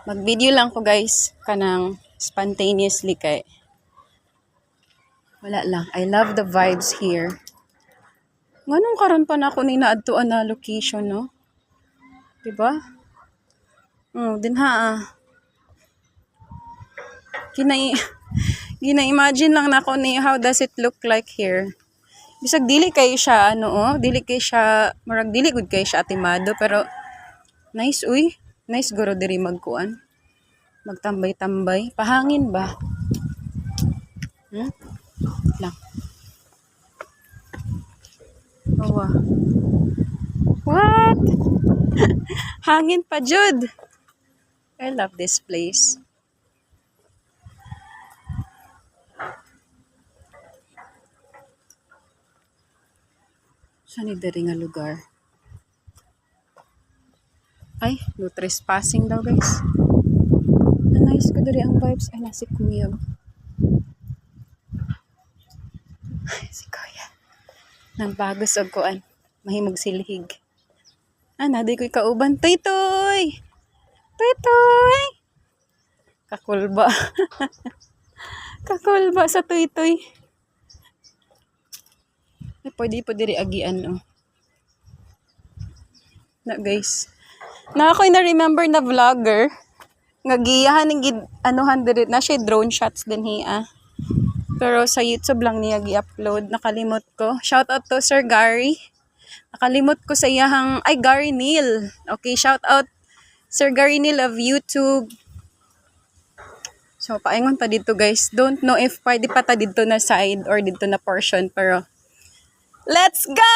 Mag-video lang ko guys kanang spontaneously kay wala lang. I love the vibes here. Nganong karon pa na ako ni naadtuan na location, no? Diba? Dinha Gina-imagine lang nako ni how does it look like here. Bisag dili kay siya dili kay siya murag dili gud kay siya atimado pero nice uy. Nice guro diri magkuan. Magtambay-tambay. Pahangin ba? Lang. Awa. What? Hangin pa jud. I love this place. Saan ni diri nga lugar? Ay, no trespassing daw guys. Nice ko diri ang vibes. Ay, nasi kuya. Si kuya. Nang bagos og kuan. Mahimog silhig. Di ko'y kauban. Toy-toy! Toy-toy! Kakulba. Kakulba sa toy-toy. Pwede po diri agian, Na guys. Na ako'y na-remember na vlogger. Nga giyahan ng anuhan diri na siya drone shots din hiya. Pero sa YouTube lang niya gi-upload. Nakalimot ko. Shout out to Sir Gary. Nakalimot ko sa iyahang Gary Neal. Okay, shout out Sir Gary Neal of YouTube. So paingon pa dito guys. Don't know if pwede pa ta dito na side or dito na portion pero let's go!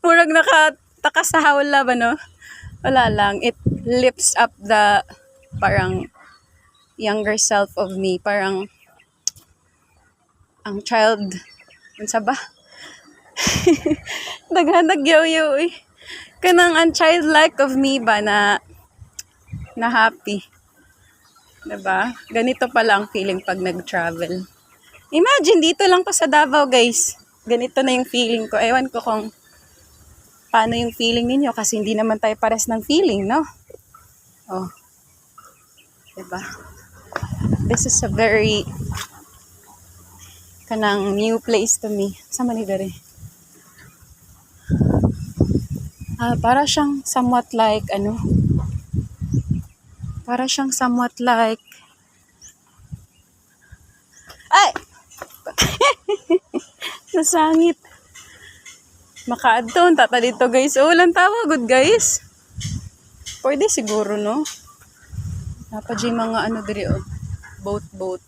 Murag nakataka sa hawla ba, no? Wala lang. It lifts up the parang younger self of me. Parang ang child. Unsa ba? Daghanag yaw-yaw eh. Kanang ang childlike of me ba na happy. Diba? Ganito pala ang feeling pag nag-travel. Imagine, dito lang ko sa Davao, guys. Ganito na yung feeling ko. Ewan ko kung paano yung feeling ninyo kasi hindi naman tayo pares ng feeling, no? Diba? This is a very kanang new place to me. Sama ni dere. Para siyang somewhat like ay! Nasangit. Makaadton, tata dito guys. Walang tawa, good guys. Pwede siguro, no? Napadya mga diri, boat.